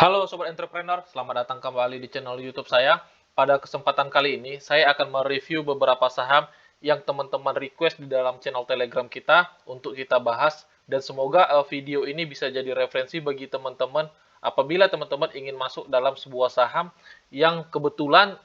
Halo Sobat Entrepreneur, selamat datang kembali di channel YouTube saya. Pada kesempatan kali ini, saya akan mereview beberapa saham yang teman-teman request di dalam channel Telegram kita untuk kita bahas. Dan semoga video ini bisa jadi referensi bagi teman-teman apabila teman-teman ingin masuk dalam sebuah saham yang kebetulan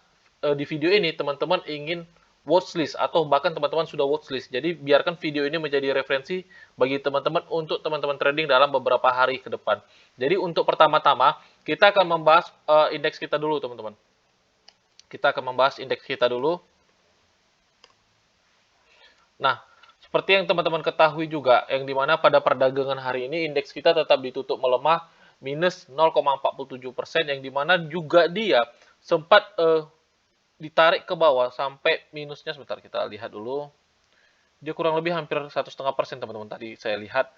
di video ini teman-teman ingin watchlist atau bahkan teman-teman sudah watchlist. Jadi biarkan video ini menjadi referensi bagi teman-teman untuk teman-teman trading dalam beberapa hari ke depan. Jadi untuk pertama-tama kita akan membahas indeks kita dulu teman-teman. Kita akan membahas indeks kita dulu. Nah, seperti yang teman-teman ketahui juga, yang dimana pada perdagangan hari ini indeks kita tetap ditutup melemah minus 0,47%, yang dimana juga dia sempat ditarik ke bawah sampai minusnya, sebentar kita lihat dulu, dia kurang lebih hampir 1,5% teman-teman tadi saya lihat.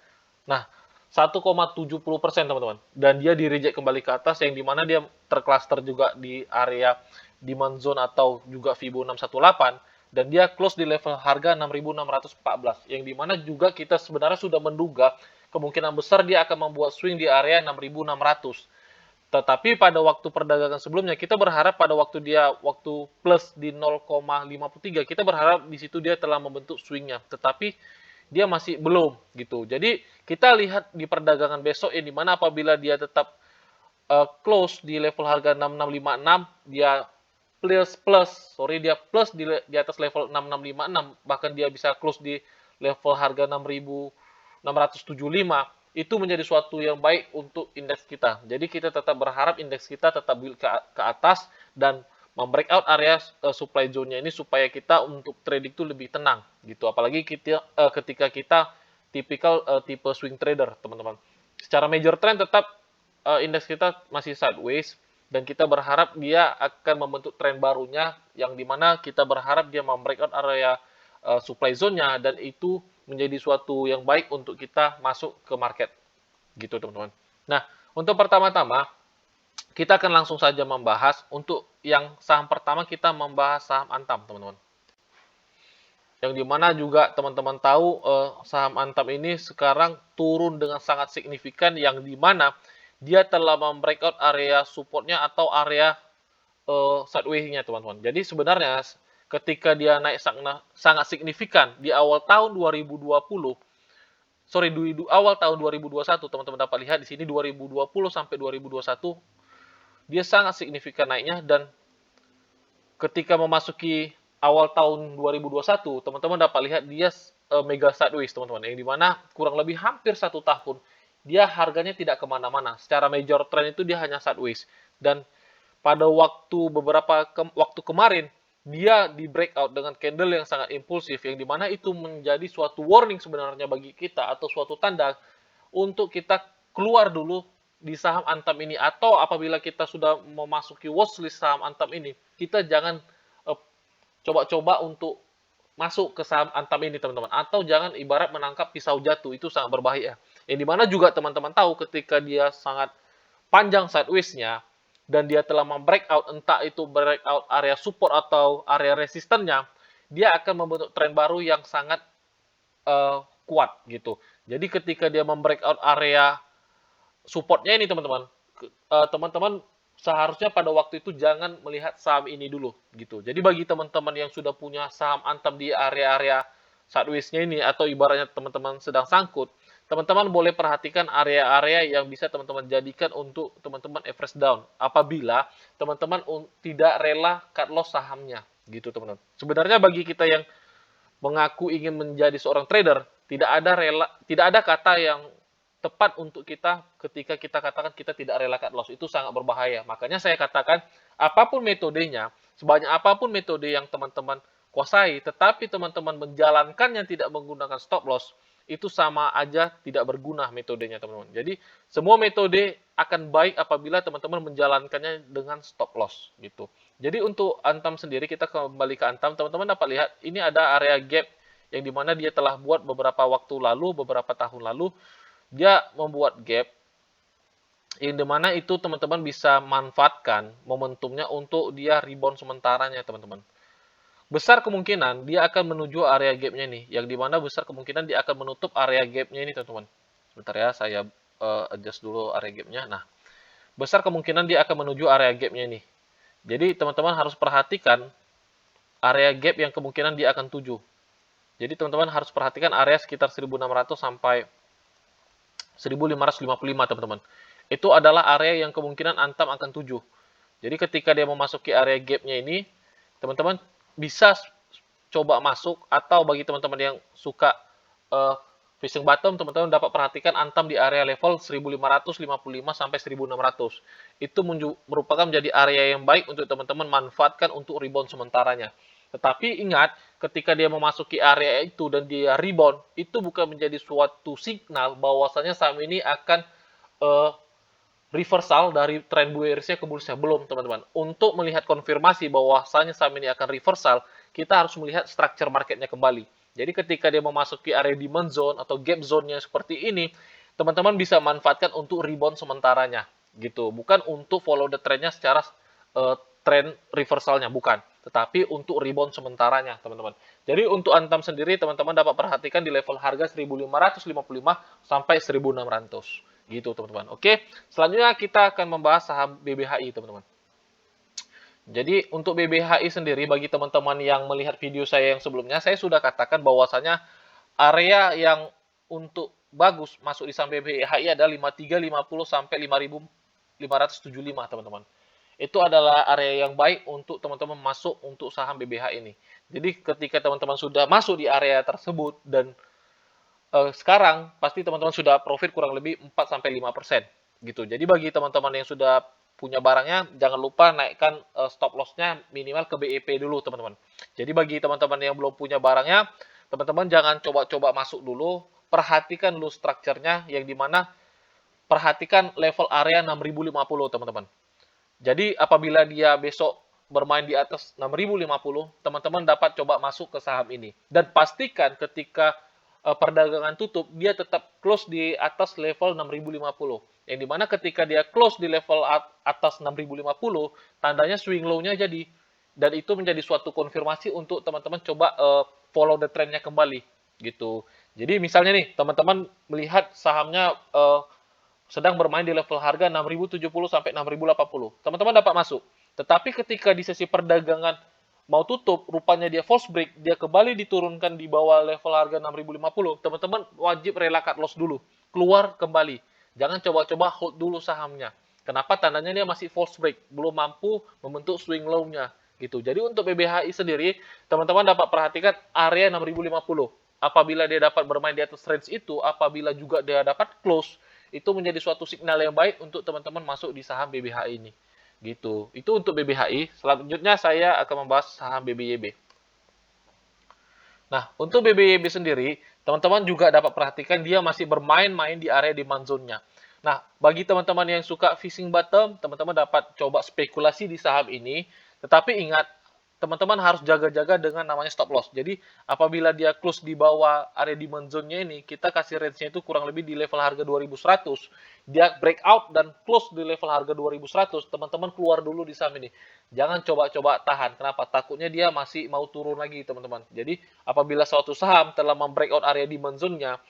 Nah, 1,70% teman-teman, dan dia di reject kembali ke atas, yang dimana dia tercluster juga di area demand zone atau juga Fibo 618, dan dia close di level harga 6.614, yang dimana juga kita sebenarnya sudah menduga kemungkinan besar dia akan membuat swing di area 6.600. Tetapi pada waktu perdagangan sebelumnya kita berharap pada waktu dia waktu plus di 0,53 kita berharap di situ dia telah membentuk swingnya. Tetapi dia masih belum gitu. Jadi kita lihat di perdagangan besok ini mana apabila dia tetap close di level harga 6656 dia dia plus di atas level 6656 bahkan dia bisa close di level harga 6.675 itu menjadi suatu yang baik untuk indeks kita. Jadi kita tetap berharap indeks kita tetap build ke atas dan membreakout area supply zone-nya ini supaya kita untuk trading itu lebih tenang gitu. Apalagi ketika kita tipikal tipe swing trader, teman-teman. Secara major trend tetap indeks kita masih sideways dan kita berharap dia akan membentuk tren barunya yang dimana kita berharap dia membreakout area supply zone-nya dan itu menjadi suatu yang baik untuk kita masuk ke market gitu teman-teman. Nah, untuk pertama-tama kita akan langsung saja membahas untuk yang saham pertama kita membahas saham Antam teman-teman. Yang dimana juga teman-teman tahu saham Antam ini sekarang turun dengan sangat signifikan yang dimana dia telah membreakout area supportnya atau area sideways-nya teman-teman. Jadi sebenarnya ketika dia naik sangat signifikan di awal tahun 2020, di awal tahun 2021 teman-teman dapat lihat di sini 2020 sampai 2021 dia sangat signifikan naiknya dan ketika memasuki awal tahun 2021 teman-teman dapat lihat dia mega sideways teman-teman yang dimana kurang lebih hampir 1 tahun dia harganya tidak kemana-mana secara major trend itu dia hanya sideways dan pada waktu kemarin dia di breakout dengan candle yang sangat impulsif yang dimana itu menjadi suatu warning sebenarnya bagi kita atau suatu tanda untuk kita keluar dulu di saham Antam ini atau apabila kita sudah memasuki watchlist saham Antam ini kita jangan coba-coba untuk masuk ke saham Antam ini teman-teman atau jangan ibarat menangkap pisau jatuh itu sangat berbahaya yang dimana juga teman-teman tahu ketika dia sangat panjang sideways-nya dan dia telah membreakout entah itu breakout area support atau area resistennya dia akan membentuk tren baru yang sangat kuat gitu. Jadi ketika dia membreakout area supportnya ini teman-teman, teman-teman seharusnya pada waktu itu jangan melihat saham ini dulu gitu. Jadi bagi teman-teman yang sudah punya saham Antam di area-area sideways-nya ini atau ibaratnya teman-teman sedang sangkut, teman-teman boleh perhatikan area-area yang bisa teman-teman jadikan untuk teman-teman average down apabila teman-teman tidak rela cut loss sahamnya gitu teman-teman. Sebenarnya bagi kita yang mengaku ingin menjadi seorang trader, tidak ada kata yang tepat untuk kita ketika kita katakan kita tidak rela cut loss. Itu sangat berbahaya. Makanya saya katakan, apapun metodenya, sebanyak apapun metode yang teman-teman kuasai, tetapi teman-teman menjalankannya tidak menggunakan stop loss, itu sama aja tidak berguna metodenya, teman-teman. Jadi, semua metode akan baik apabila teman-teman menjalankannya dengan stop loss, gitu. Jadi, untuk Antam sendiri, kita kembali ke Antam, teman-teman dapat lihat, ini ada area gap yang dimana dia telah buat beberapa waktu lalu, beberapa tahun lalu, dia membuat gap yang dimana itu teman-teman bisa manfaatkan momentumnya untuk dia rebound sementaranya teman-teman. Besar kemungkinan dia akan menuju area gapnya nih, yang dimana besar kemungkinan dia akan menutup area gapnya ini teman-teman. Sebentar ya, saya adjust dulu area gapnya. Nah, besar kemungkinan dia akan menuju area gap-nya ini. Jadi teman-teman harus perhatikan area gap yang kemungkinan dia akan tuju. Jadi teman-teman harus perhatikan area sekitar 1600 sampai 1555 teman-teman. Itu adalah area yang kemungkinan Antam akan tuju. Jadi ketika dia memasuki area gap-nya ini, teman-teman bisa coba masuk, atau bagi teman-teman yang suka fishing bottom, teman-teman dapat perhatikan Antam di area level 1555 sampai 1600. Itu merupakan menjadi area yang baik untuk teman-teman manfaatkan untuk rebound sementaranya. Tetapi ingat, ketika dia memasuki area itu dan dia rebound, itu bukan menjadi suatu signal bahwasanya saham ini akan reversal dari trend bearish-nya ke bullish-nya. Belum, teman-teman. Untuk melihat konfirmasi bahwasanya saham ini akan reversal, kita harus melihat structure marketnya kembali. Jadi ketika dia memasuki area demand zone atau gap zone-nya seperti ini, teman-teman bisa manfaatkan untuk rebound sementaranya. Gitu. Bukan untuk follow the trend-nya secara trend reversalnya, bukan, tetapi untuk rebound sementaranya, teman-teman. Jadi untuk Antam sendiri, teman-teman dapat perhatikan di level harga 1555 sampai 1600. Gitu, teman-teman. Oke, selanjutnya kita akan membahas saham BBHI, teman-teman. Jadi untuk BBHI sendiri, bagi teman-teman yang melihat video saya yang sebelumnya, saya sudah katakan bahwasanya area yang untuk bagus masuk di saham BBHI adalah 5350 sampai 5575, teman-teman. Itu adalah area yang baik untuk teman-teman masuk untuk saham BBH ini. Jadi ketika teman-teman sudah masuk di area tersebut dan sekarang pasti teman-teman sudah profit kurang lebih 4-5% gitu. Jadi bagi teman-teman yang sudah punya barangnya, jangan lupa naikkan stop loss-nya minimal ke BEP dulu, teman-teman. Jadi bagi teman-teman yang belum punya barangnya, teman-teman jangan coba-coba masuk dulu, perhatikan dulu strukturnya, yang dimana perhatikan level area 6050, teman-teman. Jadi apabila dia besok bermain di atas 6050, teman-teman dapat coba masuk ke saham ini. Dan pastikan ketika perdagangan tutup, dia tetap close di atas level 6050. Yang dimana ketika dia close di level atas 6050, tandanya swing low-nya jadi. Dan itu menjadi suatu konfirmasi untuk teman-teman coba follow the trend-nya kembali. Gitu. Jadi misalnya nih, teman-teman melihat sahamnya sedang bermain di level harga 6.070 sampai 6.080. Teman-teman dapat masuk. Tetapi ketika di sesi perdagangan mau tutup, rupanya dia false break, dia kembali diturunkan di bawah level harga 6.050. Teman-teman wajib rela cut loss dulu. Keluar kembali. Jangan coba-coba hold dulu sahamnya. Kenapa? Tandanya dia masih false break, belum mampu membentuk swing low-nya. Gitu. Jadi untuk BBHI sendiri, teman-teman dapat perhatikan area 6.050. Apabila dia dapat bermain di atas range itu, apabila juga dia dapat close, itu menjadi suatu signal yang baik untuk teman-teman masuk di saham BBHI ini. Gitu. Itu untuk BBHI. Selanjutnya saya akan membahas saham BBYB. Nah, untuk BBYB sendiri, teman-teman juga dapat perhatikan dia masih bermain-main di area demand zone-nya. Nah, bagi teman-teman yang suka fishing bottom, teman-teman dapat coba spekulasi di saham ini. Tetapi ingat, teman-teman harus jaga-jaga dengan namanya stop loss. Jadi apabila dia close di bawah area demand zone-nya ini, kita kasih range-nya itu kurang lebih di level harga 2100. Dia breakout dan close di level harga 2100, teman-teman keluar dulu di saham ini. Jangan coba-coba tahan. Kenapa? Takutnya dia masih mau turun lagi, teman-teman. Jadi apabila suatu saham telah membreakout area demand zone-nya,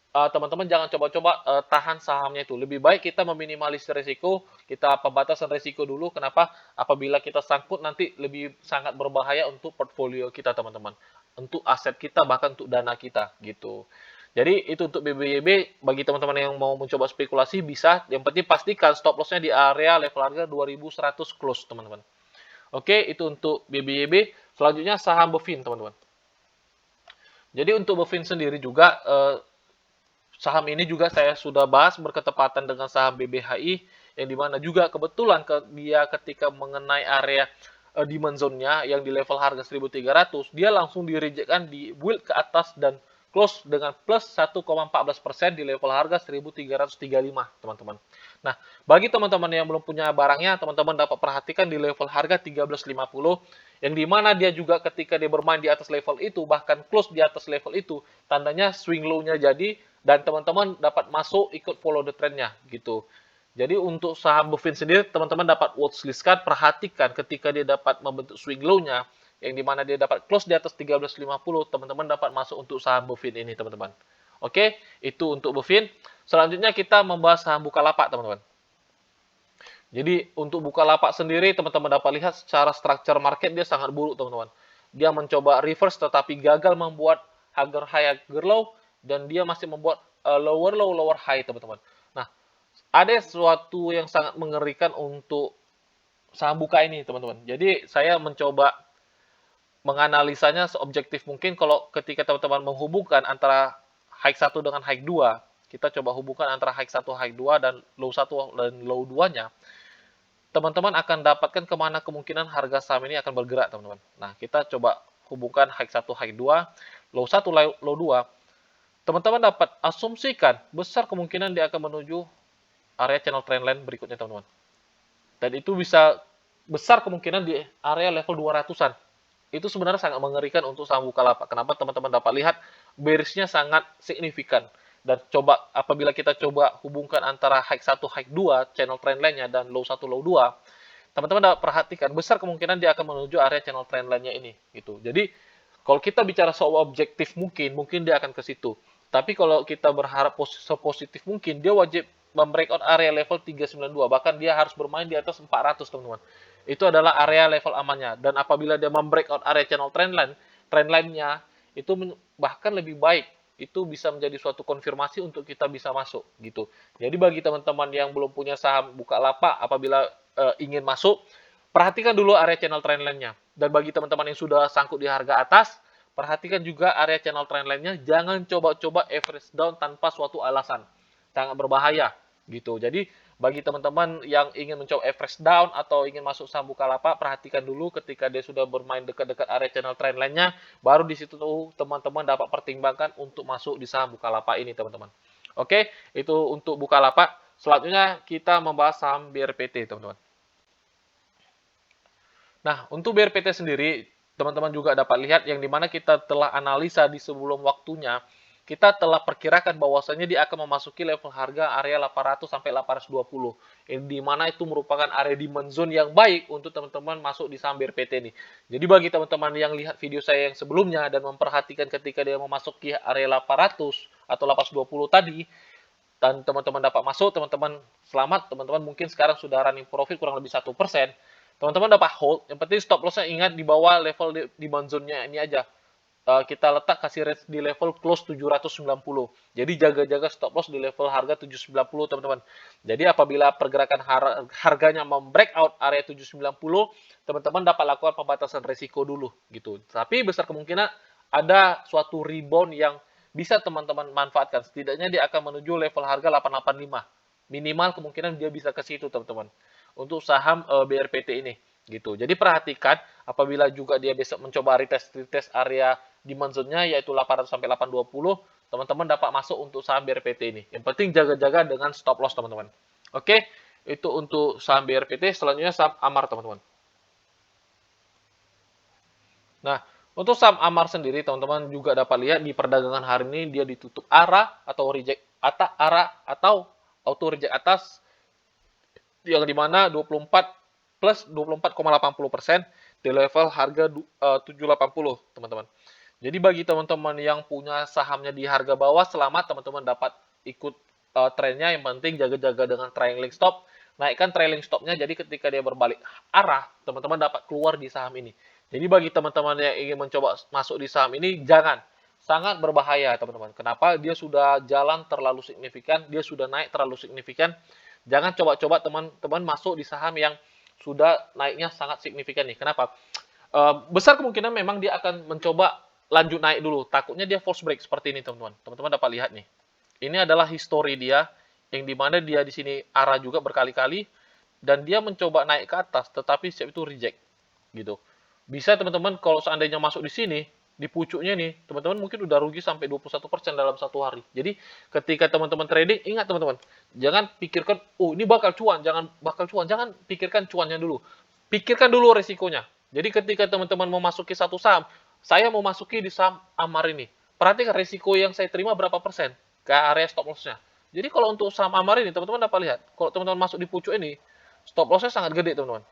teman-teman jangan coba-coba tahan sahamnya itu. Lebih baik kita meminimalisir risiko, kita pembatasan risiko dulu. Kenapa? Apabila kita sangkut nanti lebih sangat berbahaya untuk portfolio kita, teman-teman. Untuk aset kita, bahkan untuk dana kita, gitu. Jadi itu untuk BBYB. Bagi teman-teman yang mau mencoba spekulasi bisa. Yang penting pastikan stop loss-nya di area level harga 2100 close, teman-teman. Oke, itu untuk BBYB. Selanjutnya saham Bovin, teman-teman. Jadi untuk Bovin sendiri juga saham ini juga saya sudah bahas berketepatan dengan saham BBHI, yang dimana juga kebetulan dia ketika mengenai area demand zone-nya yang di level harga 1.300, dia langsung direjectkan di build ke atas dan close dengan plus 1,14% di level harga 1.335, teman-teman. Nah, bagi teman-teman yang belum punya barangnya, teman-teman dapat perhatikan di level harga 13.50, yang dimana dia juga ketika dia bermain di atas level itu, bahkan close di atas level itu, tandanya swing low-nya jadi, dan teman-teman dapat masuk ikut follow the trend-nya gitu. Jadi untuk saham Bovin sendiri, teman-teman dapat watchlist-kan, perhatikan ketika dia dapat membentuk swing low-nya, yang dimana dia dapat close di atas 13.50, teman-teman dapat masuk untuk saham Bovin ini, teman-teman. Oke, itu untuk Bovin. Selanjutnya kita membahas saham Bukalapak, teman-teman. Jadi untuk Bukalapak sendiri teman-teman dapat lihat secara structure market dia sangat buruk teman-teman. Dia mencoba reverse tetapi gagal membuat harga high harga low dan dia masih membuat lower low lower high teman-teman. Nah, ada sesuatu yang sangat mengerikan untuk saham Buka ini teman-teman. Jadi saya mencoba menganalisanya seobjektif mungkin kalau ketika teman-teman menghubungkan antara high 1 dengan high 2, kita coba hubungkan antara high 1, high 2 dan low 1 dan low 2-nya, teman-teman akan dapatkan kemana kemungkinan harga saham ini akan bergerak, teman-teman. Nah, kita coba hubungkan high 1, high 2, low 1, low 2. Teman-teman dapat asumsikan besar kemungkinan dia akan menuju area channel trendline berikutnya, teman-teman. Dan itu bisa besar kemungkinan di area level 200-an. Itu sebenarnya sangat mengerikan untuk saham Bukalapak. Kenapa teman-teman dapat lihat bearish-nya sangat signifikan. Dan coba apabila kita coba hubungkan antara high 1, high 2, channel trendline-nya dan low 1, low 2, teman-teman dapat perhatikan besar kemungkinan dia akan menuju area channel trendline-nya ini gitu. Jadi kalau kita bicara soal objektif mungkin dia akan ke situ. Tapi kalau kita berharap sepositif mungkin, dia wajib membreakout area level 392. Bahkan dia harus bermain di atas 400, teman-teman. Itu adalah area level amannya. Dan apabila dia membreakout area channel trendline-nya itu bahkan lebih baik. Itu bisa menjadi suatu konfirmasi untuk kita bisa masuk gitu. Jadi bagi teman-teman yang belum punya saham Bukalapak, apabila ingin masuk, perhatikan dulu area channel trendline-nya. Dan bagi teman-teman yang sudah sangkut di harga atas, perhatikan juga area channel trendline-nya. Jangan coba-coba average down tanpa suatu alasan. Sangat berbahaya gitu. Jadi bagi teman-teman yang ingin mencoba average down atau ingin masuk saham Bukalapak, perhatikan dulu ketika dia sudah bermain dekat-dekat area channel trendline-nya, baru di situ teman-teman dapat pertimbangkan untuk masuk di saham Bukalapak ini, teman-teman. Oke, itu untuk Bukalapak. Selanjutnya kita membahas saham BRPT, teman-teman. Nah, untuk BRPT sendiri, teman-teman juga dapat lihat yang dimana kita telah analisa di sebelum waktunya, kita telah perkirakan bahwasanya dia akan memasuki level harga area 800 sampai 820. Yang dimana itu merupakan area demand zone yang baik untuk teman-teman masuk di saham BRPT ini. Jadi bagi teman-teman yang lihat video saya yang sebelumnya dan memperhatikan ketika dia memasuki area 800 atau 820 tadi, dan teman-teman dapat masuk, teman-teman selamat, teman-teman mungkin sekarang sudah running profit kurang lebih 1%. Teman-teman dapat hold, yang penting stop loss-nya ingat di bawah level di zone-nya ini aja. Kita letak kasih rate di level close 790. Jadi jaga-jaga stop loss di level harga 790, teman-teman. Jadi apabila pergerakan harganya membreakout area 790, teman-teman dapat lakukan pembatasan risiko dulu gitu. Tapi besar kemungkinan ada suatu rebound yang bisa teman-teman manfaatkan. Setidaknya dia akan menuju level harga 885. Minimal kemungkinan dia bisa ke situ, teman-teman. Untuk saham BRPT ini gitu. Jadi perhatikan apabila juga dia besok mencoba retest area demand zone-nya yaitu 800 sampai 820, teman-teman dapat masuk untuk saham BRPT ini. Yang penting jaga-jaga dengan stop loss, teman-teman. Oke, itu untuk saham BRPT. Selanjutnya saham AMAR, teman-teman. Nah, untuk saham AMAR sendiri, teman-teman juga dapat lihat di perdagangan hari ini dia ditutup arah atau reject arah atau auto reject atas yang dimana 24 plus 24,80% di level harga 780, teman-teman. Jadi bagi teman-teman yang punya sahamnya di harga bawah, selamat teman-teman dapat ikut trennya. Yang penting jaga-jaga dengan trailing stop. Naikkan trailing stopnya, jadi ketika dia berbalik arah, teman-teman dapat keluar di saham ini. Jadi bagi teman-teman yang ingin mencoba masuk di saham ini, jangan. Sangat berbahaya, teman-teman. Kenapa? Dia sudah jalan terlalu signifikan, dia sudah naik terlalu signifikan. Jangan coba-coba teman-teman masuk di saham yang sudah naiknya sangat signifikan nih. Kenapa? Besar kemungkinan memang dia akan mencoba lanjut naik dulu. Takutnya dia false break seperti ini, teman-teman. Teman-teman dapat lihat nih. Ini adalah history dia, yang dimana dia di sini arah juga berkali-kali, dan dia mencoba naik ke atas, tetapi siap itu reject, gitu. Bisa teman-teman kalau seandainya masuk di sini, di pucuknya nih, teman-teman mungkin udah rugi sampai 21% dalam satu hari. Jadi ketika teman-teman trading, ingat teman-teman, jangan pikirkan, oh ini bakal cuan, jangan pikirkan cuannya dulu. Pikirkan dulu resikonya. Jadi ketika teman-teman mau masuki satu saham, saya mau masuki di saham AMAR ini. Perhatikan resiko yang saya terima berapa persen ke area stop loss-nya. Jadi kalau untuk saham AMAR ini, teman-teman dapat lihat, kalau teman-teman masuk di pucuk ini, stop loss-nya sangat gede, teman-teman.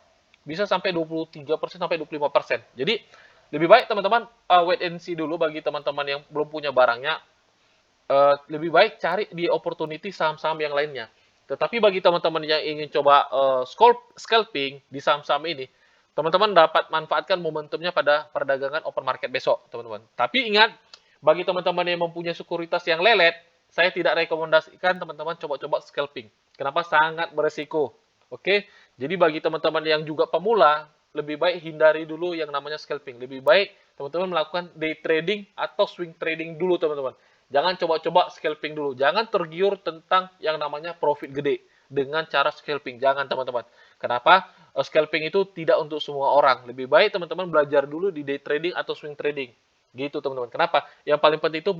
Bisa sampai 23% sampai 25%. Jadi lebih baik teman-teman wait and see dulu bagi teman-teman yang belum punya barangnya. Lebih baik cari di opportunity saham-saham yang lainnya. Tetapi bagi teman-teman yang ingin coba scalping di saham-saham ini, teman-teman dapat manfaatkan momentumnya pada perdagangan open market besok, teman-teman. Tapi ingat, bagi teman-teman yang mempunyai sekuritas yang lelet, saya tidak rekomendasikan teman-teman coba-coba scalping. Kenapa? Sangat beresiko. Oke, jadi bagi teman-teman yang juga pemula, lebih baik hindari dulu yang namanya scalping. Lebih baik teman-teman melakukan day trading atau swing trading dulu, teman-teman. Jangan coba-coba scalping dulu. Jangan tergiur tentang yang namanya profit gede dengan cara scalping. Jangan, teman-teman. Kenapa? Scalping itu tidak untuk semua orang. Lebih baik teman-teman belajar dulu di day trading atau swing trading. Gitu, teman-teman. Kenapa? Yang paling penting itu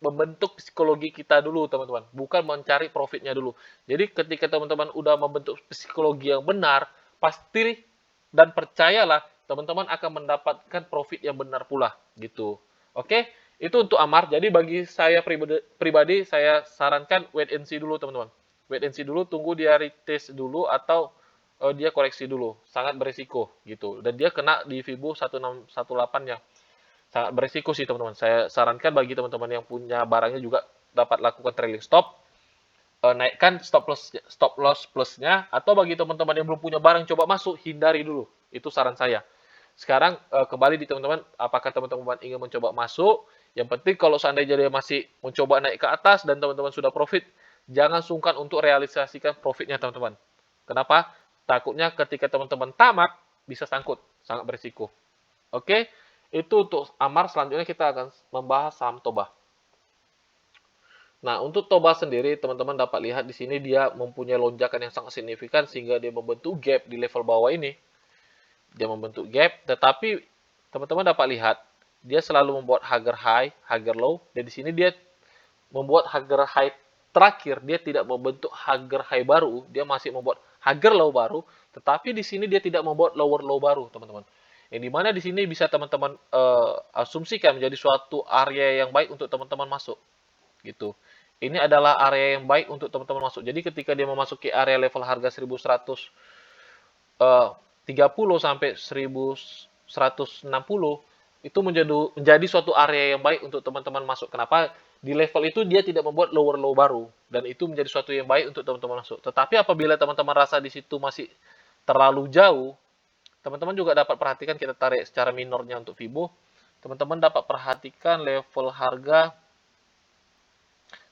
membentuk psikologi kita dulu, teman-teman. Bukan mencari profitnya dulu. Jadi ketika teman-teman udah membentuk psikologi yang benar, pasti dan percayalah teman-teman akan mendapatkan profit yang benar pula. Gitu. Oke? Itu untuk Amar. Jadi bagi saya pribadi saya sarankan wait and see dulu, teman-teman. Wait and see dulu, tunggu dia retest dulu atau dia koreksi dulu. Sangat berisiko gitu. Dan dia kena di Fibo 1618 ya. Sangat berisiko sih, teman-teman. Saya sarankan bagi teman-teman yang punya barangnya juga dapat lakukan trailing stop. Naikkan stop loss plusnya, atau bagi teman-teman yang belum punya barang coba masuk, hindari dulu. Itu saran saya. Sekarang kembali di teman-teman, apakah teman-teman ingin mencoba masuk? Yang penting kalau seandainya dia masih mencoba naik ke atas dan teman-teman sudah profit, jangan sungkan untuk realisasikan profitnya, teman-teman. Kenapa? Takutnya ketika teman-teman tamat, bisa sangkut. Sangat berisiko. Oke, itu untuk Amar. Selanjutnya kita akan membahas saham Toba. Nah, untuk Toba sendiri, teman-teman dapat lihat di sini dia mempunyai lonjakan yang sangat signifikan sehingga dia membentuk gap di level bawah ini. Dia membentuk gap, tetapi teman-teman dapat lihat dia selalu membuat harga high, harga low, dan di sini dia membuat harga high terakhir, dia tidak membentuk harga high baru, dia masih membuat harga low baru, tetapi di sini dia tidak membuat lower low baru, teman-teman. Yang dimana di sini bisa teman-teman asumsikan menjadi suatu area yang baik untuk teman-teman masuk, gitu. Ini adalah area yang baik untuk teman-teman masuk. Jadi ketika dia memasuki area level harga 1100 30 sampai 1160 itu menjadi suatu area yang baik untuk teman-teman masuk. Kenapa? Di level itu dia tidak membuat lower low baru, dan itu menjadi suatu yang baik untuk teman-teman masuk. Tetapi apabila teman-teman rasa di situ masih terlalu jauh, teman-teman juga dapat perhatikan, kita tarik secara minornya untuk Fibo. Teman-teman dapat perhatikan level harga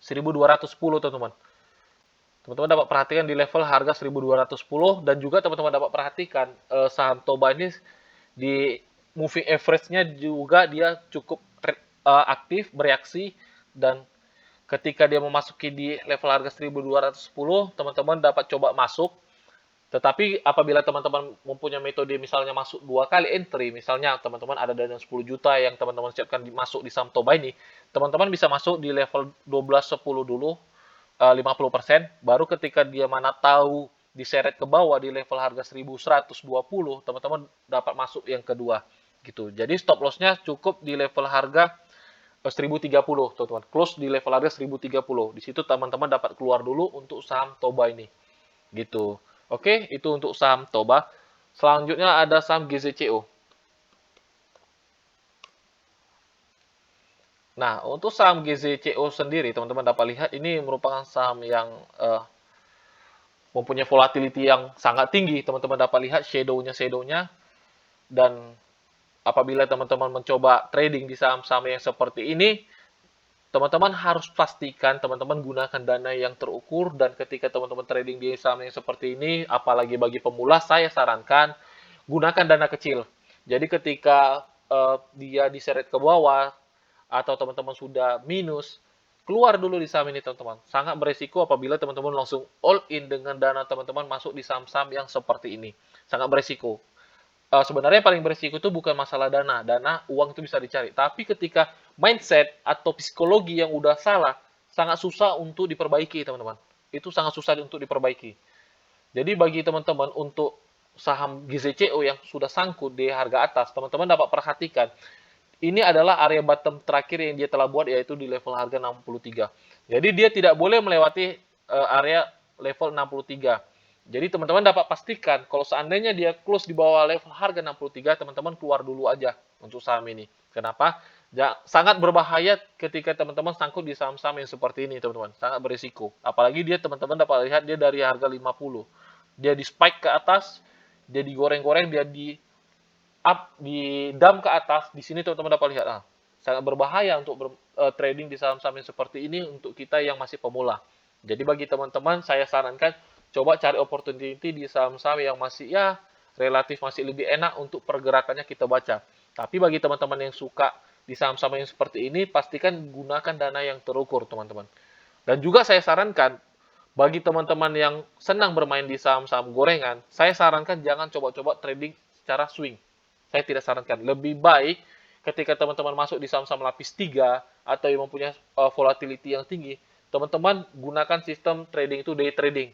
1210, teman-teman. Teman-teman dapat perhatikan di level harga 1210, dan juga teman-teman dapat perhatikan saham Toba ini di moving average-nya juga dia cukup aktif bereaksi, dan ketika dia memasuki di level harga 1210, teman-teman dapat coba masuk. Tetapi apabila teman-teman mempunyai metode misalnya masuk 2 kali entry, misalnya teman-teman ada dana 10 juta yang teman-teman siapkan masuk di saham Toba ini, teman-teman bisa masuk di level 1210 dulu, 50%, baru ketika dia mana tahu diseret ke bawah di level harga 1120, teman-teman dapat masuk yang kedua gitu. Jadi stop loss-nya cukup di level harga 1030, teman-teman. Close di level harga 1030. Di situ teman-teman dapat keluar dulu untuk saham Toba ini. Gitu. Oke, itu untuk saham Toba. Selanjutnya ada saham GZCO. Nah, untuk saham GZCO sendiri, teman-teman dapat lihat ini merupakan saham yang mempunyai volatility yang sangat tinggi. Teman-teman dapat lihat shadow-nya, dan apabila teman-teman mencoba trading di saham-saham yang seperti ini, teman-teman harus pastikan teman-teman gunakan dana yang terukur, dan ketika teman-teman trading di saham yang seperti ini, apalagi bagi pemula, saya sarankan gunakan dana kecil. Jadi ketika dia diseret ke bawah atau teman-teman sudah minus, keluar dulu di saham ini, teman-teman. Sangat beresiko apabila teman-teman langsung all in dengan dana teman-teman masuk di saham-saham yang seperti ini. Sangat beresiko. Sebenarnya paling beresiko itu bukan masalah dana. Dana, uang itu bisa dicari. Tapi ketika mindset atau psikologi yang udah salah, sangat susah untuk diperbaiki, teman-teman. Itu sangat susah untuk diperbaiki. Jadi bagi teman-teman untuk saham GZCO yang sudah sangkut di harga atas, teman-teman dapat perhatikan, ini adalah area bottom terakhir yang dia telah buat, yaitu di level harga 63. Jadi dia tidak boleh melewati area level 63. Jadi teman-teman dapat pastikan kalau seandainya dia close di bawah level harga 63, teman-teman keluar dulu aja untuk saham ini. Kenapa? Sangat berbahaya ketika teman-teman sangkut di saham-saham yang seperti ini, teman-teman. Sangat berisiko. Apalagi dia, teman-teman dapat lihat dia dari harga 50. Dia di spike ke atas, dia digoreng-goreng, dia di up, di dump ke atas. Di sini teman-teman dapat lihat, sangat berbahaya untuk trading di saham-saham yang seperti ini untuk kita yang masih pemula. Jadi bagi teman-teman, saya sarankan coba cari opportunity di saham-saham yang masih relatif masih lebih enak untuk pergerakannya kita baca. Tapi bagi teman-teman yang suka di saham-saham yang seperti ini, pastikan gunakan dana yang terukur, teman-teman. Dan juga saya sarankan, bagi teman-teman yang senang bermain di saham-saham gorengan, saya sarankan jangan coba-coba trading secara swing. Saya tidak sarankan. Lebih baik ketika teman-teman masuk di saham-saham lapis 3 atau yang mempunyai volatility yang tinggi, teman-teman gunakan sistem trading itu day trading.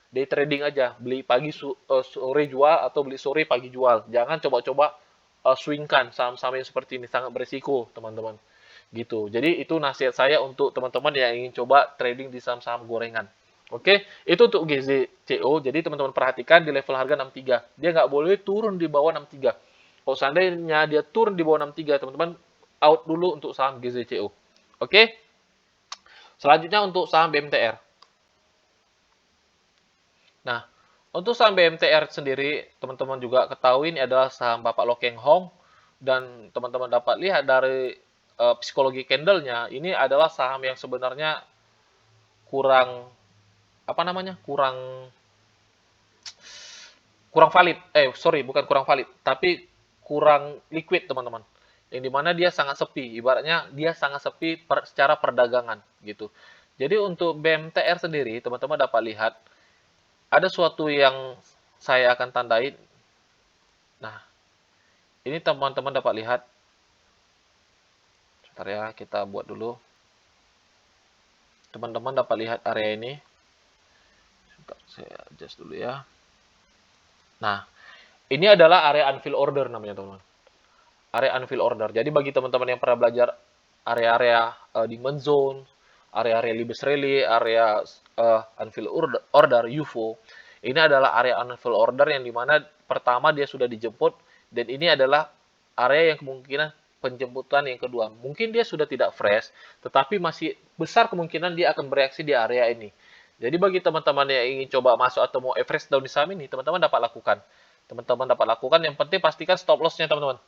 Day trading aja, beli pagi sore jual atau beli sore pagi jual. Jangan coba-coba swingkan saham-saham yang seperti ini, sangat berisiko, teman-teman. Gitu. Jadi itu nasihat saya untuk teman-teman yang ingin coba trading di saham-saham gorengan. Oke, itu untuk GZCO. Jadi teman-teman perhatikan di level harga 63. Dia nggak boleh turun di bawah 63. Kalau seandainya dia turun di bawah 63, teman-teman out dulu untuk saham GZCO. Oke. Selanjutnya untuk saham BMTR. Nah, untuk saham BMTR sendiri, teman-teman juga ketahui ini adalah saham Bapak Lo Keng Hong. Dan teman-teman dapat lihat dari psikologi candle-nya, ini adalah saham yang sebenarnya kurang, kurang valid. Sorry, bukan kurang valid, tapi kurang liquid, teman-teman. Yang dimana dia sangat sepi, ibaratnya dia sangat sepi secara perdagangan, gitu. Jadi untuk BMTR sendiri, teman-teman dapat lihat, ada suatu yang saya akan tandai. Nah, ini teman-teman dapat lihat. Sebentar ya, kita buat dulu. Teman-teman dapat lihat area ini. Sebentar, saya adjust dulu ya. Nah, ini adalah area unfill order namanya, teman-teman. Area unfill order. Jadi bagi teman-teman yang pernah belajar area-area demand zone, area-area Libes Rally, area unfill order, UFO, ini adalah area unfill order yang dimana pertama dia sudah dijemput, dan ini adalah area yang kemungkinan penjemputan yang kedua. Mungkin dia sudah tidak fresh, tetapi masih besar kemungkinan dia akan bereaksi di area ini. Jadi bagi teman-teman yang ingin coba masuk atau mau average down di saham ini, teman-teman dapat lakukan. Teman-teman dapat lakukan, yang penting pastikan stop loss-nya, teman-teman.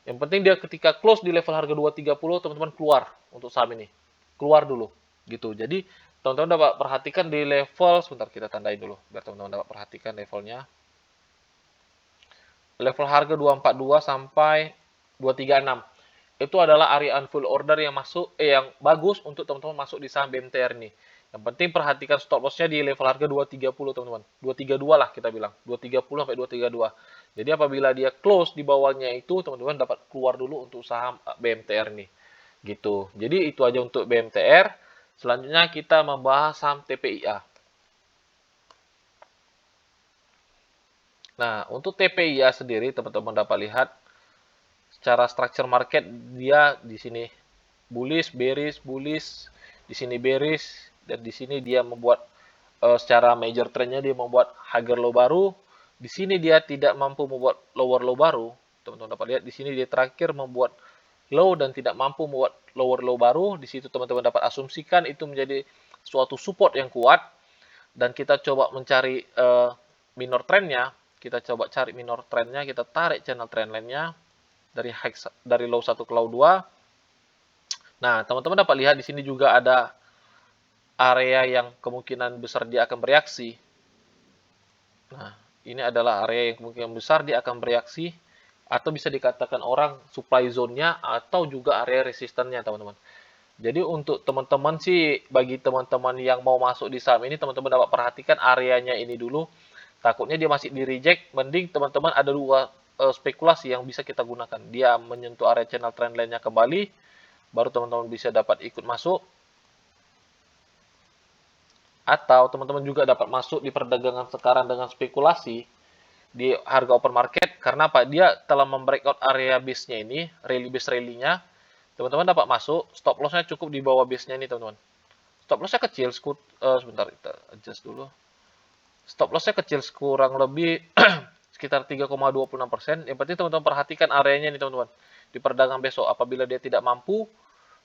Yang penting dia ketika close di level harga 230, teman-teman keluar untuk saham ini. Keluar dulu, gitu. Jadi, teman-teman dapat perhatikan di level, sebentar kita tandain dulu, biar teman-teman dapat perhatikan levelnya. Level harga 242 sampai 236. Itu adalah area unfull order yang masuk, yang bagus untuk teman-teman masuk di saham BMTR ini. Yang penting perhatikan stop loss-nya di level harga 230, teman-teman. 232 lah kita bilang. 230 sampai 232. Jadi apabila dia close di bawahnya itu, teman-teman dapat keluar dulu untuk saham BMTR ini. Gitu. Jadi itu aja untuk BMTR. Selanjutnya kita membahas saham TPIA. Nah, untuk TPIA sendiri teman-teman dapat lihat secara structure market dia di sini bullish, bullish, di sini bearish, dan di sini dia membuat secara major trendnya dia membuat higher low baru. Di sini dia tidak mampu membuat lower low baru. Teman-teman dapat lihat di sini dia terakhir membuat low dan tidak mampu membuat lower low baru. Di situ teman-teman dapat asumsikan itu menjadi suatu support yang kuat, dan kita coba mencari minor trendnya. Kita coba cari minor trendnya, kita tarik channel trendline-nya dari low 1 ke low 2. Nah, teman-teman dapat lihat di sini juga ada area yang kemungkinan besar dia akan bereaksi. Nah, ini adalah area yang kemungkinan besar dia akan bereaksi, atau bisa dikatakan orang supply zone-nya, atau juga area resistannya, teman-teman. Jadi untuk teman-teman sih, bagi teman-teman yang mau masuk di saham ini, teman-teman dapat perhatikan areanya ini dulu. Takutnya dia masih di reject, mending teman-teman ada dua spekulasi yang bisa kita gunakan. Dia menyentuh area channel trendline-nya kembali, baru teman-teman bisa dapat ikut masuk. Atau teman-teman juga dapat masuk di perdagangan sekarang dengan spekulasi di harga open market. Karena apa? Dia telah membreakout area base-nya ini, base rally-nya. Teman-teman dapat masuk, stop loss-nya cukup di bawah base-nya ini, teman-teman. Stop loss-nya kecil, sebentar kita adjust dulu. Stop loss-nya kecil, kurang lebih sekitar 3,26%. Yang penting teman-teman perhatikan areanya nih teman-teman. Di perdagangan besok, apabila dia tidak mampu,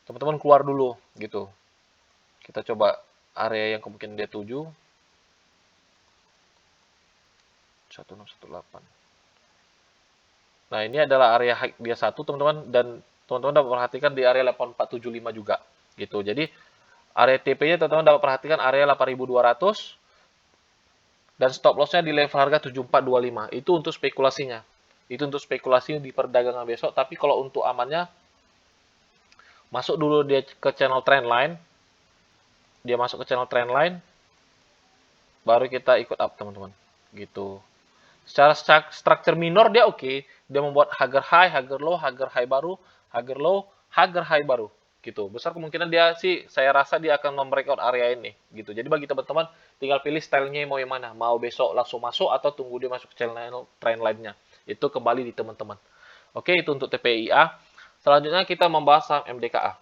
teman-teman keluar dulu gitu. Kita coba area yang kemungkinan dia tuju. 1618. Nah, ini adalah area high dia 1, teman-teman, dan teman-teman dapat perhatikan di area 8475 juga gitu. Jadi area TP-nya teman-teman dapat perhatikan area 8200 dan stop loss-nya di level harga 7425. Itu untuk spekulasinya. Itu untuk spekulasi di perdagangan besok, tapi kalau untuk amannya masuk dulu dia ke channel trendline. Dia masuk ke channel trendline baru kita ikut up, teman-teman. Gitu. Secara structure minor dia oke. Dia membuat higher high baru, higher low, higher high baru. Gitu. Besar kemungkinan dia sih, saya rasa dia akan membreakout area ini. Gitu. Jadi bagi teman-teman, tinggal pilih stylenya mau yang mana. Mau besok langsung masuk atau tunggu dia masuk ke channel trend line-nya. Itu kembali di teman-teman. Oke, itu untuk TPIA. Selanjutnya kita membahas saham MDKA.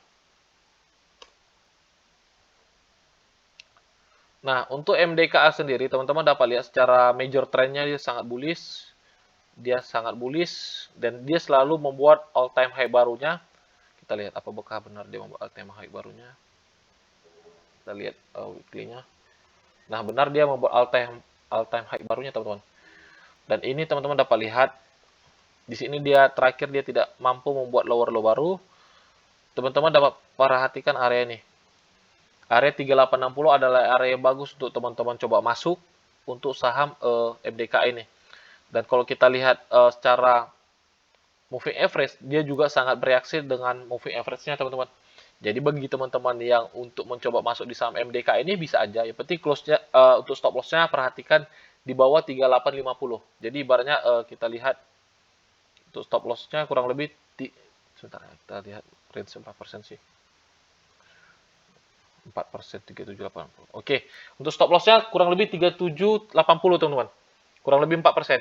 Nah, untuk MDKA sendiri, teman-teman dapat lihat secara major trendnya dia sangat bullish. Dia sangat bullish dan dia selalu membuat all time high barunya. Kita lihat apakah benar dia membuat all time high barunya. Kita lihat weekly-nya. Nah, benar dia membuat all time high barunya, teman-teman. Dan ini teman-teman dapat lihat di sini dia terakhir dia tidak mampu membuat lower low baru. Teman-teman dapat perhatikan area ini. Area 3860 adalah area yang bagus untuk teman-teman coba masuk untuk saham MDKA ini. Dan kalau kita lihat secara moving average, dia juga sangat bereaksi dengan moving average-nya, teman-teman. Jadi bagi teman-teman yang untuk mencoba masuk di saham MDKA ini bisa aja. Yang penting close-nya untuk stop loss-nya perhatikan di bawah 3850. Jadi ibaratnya kita lihat untuk stop loss-nya kurang lebih sebentar ya, kita lihat range 4% sih. 4%, 3780. Oke, untuk stop loss-nya kurang lebih 3780, teman-teman. Kurang lebih 4%.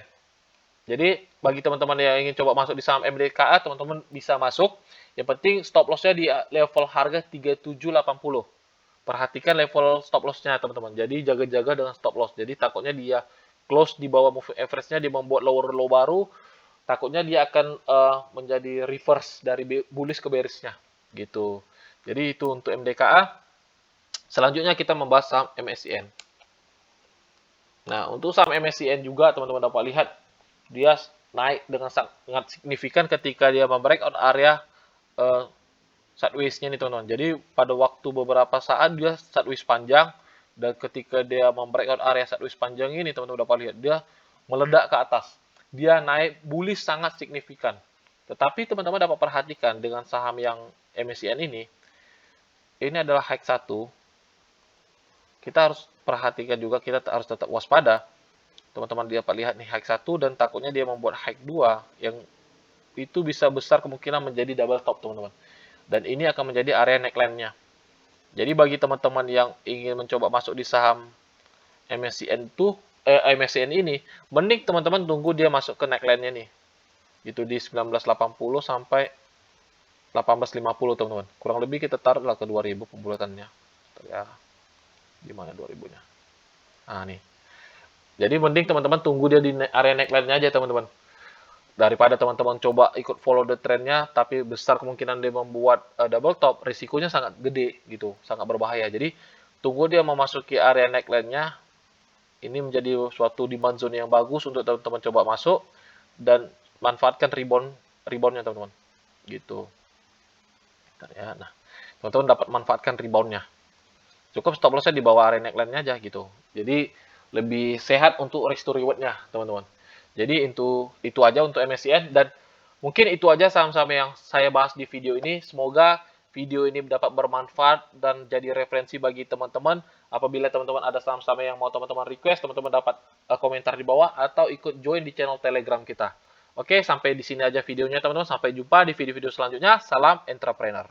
Jadi, bagi teman-teman yang ingin coba masuk di saham MDKA, teman-teman bisa masuk. Yang penting stop loss-nya di level harga 3780. Perhatikan level stop loss-nya, teman-teman. Jadi, jaga-jaga dengan stop loss. Jadi, takutnya dia close di bawah moving average-nya, dia membuat lower low baru. Takutnya dia akan menjadi reverse dari bullish ke bearish-nya. Gitu. Jadi, itu untuk MDKA. Selanjutnya kita membahas saham MSCN. Nah, untuk saham MSCN juga teman-teman dapat lihat dia naik dengan sangat signifikan ketika dia membreakout area sideways-nya nih teman-teman. Jadi pada waktu beberapa saat dia sideways panjang dan ketika dia membreakout area sideways panjang ini teman-teman dapat lihat dia meledak ke atas. Dia naik bullish sangat signifikan. Tetapi teman-teman dapat perhatikan dengan saham yang MSCN ini adalah high 1. Kita harus perhatikan juga, kita harus tetap waspada. Teman-teman dapat lihat nih high 1 dan takutnya dia membuat high 2 yang itu bisa besar kemungkinan menjadi double top, teman-teman. Dan ini akan menjadi area neckline-nya. Jadi bagi teman-teman yang ingin mencoba masuk di saham MSCN ini, mending teman-teman tunggu dia masuk ke neckline-nya nih. Itu di 1980 sampai 1850, teman-teman. Kurang lebih kita taruhlah ke 2000 pembulatannya. Ya. Gimana 2000-nya? Nah, nih. Jadi mending teman-teman tunggu dia di area neckline-nya aja, teman-teman. Daripada teman-teman coba ikut follow the trend-nya, tapi besar kemungkinan dia membuat double top, risikonya sangat gede gitu, sangat berbahaya. Jadi tunggu dia memasuki area neckline-nya. Ini menjadi suatu demand zone yang bagus untuk teman-teman coba masuk dan manfaatkan rebound-nya, teman-teman. Gitu. Ya, nah, teman-teman dapat manfaatkan rebound-nya. Cukup stop loss-nya di bawah area neckline-nya aja gitu. Jadi lebih sehat untuk risk to reward-nya, teman-teman. Jadi itu aja untuk MSCN dan mungkin itu aja saham-saham yang saya bahas di video ini. Semoga video ini dapat bermanfaat dan jadi referensi bagi teman-teman. Apabila teman-teman ada saham-saham yang mau teman-teman request, teman-teman dapat komentar di bawah atau ikut join di channel Telegram kita. Oke, sampai di sini aja videonya, teman-teman. Sampai jumpa di video-video selanjutnya. Salam entrepreneur.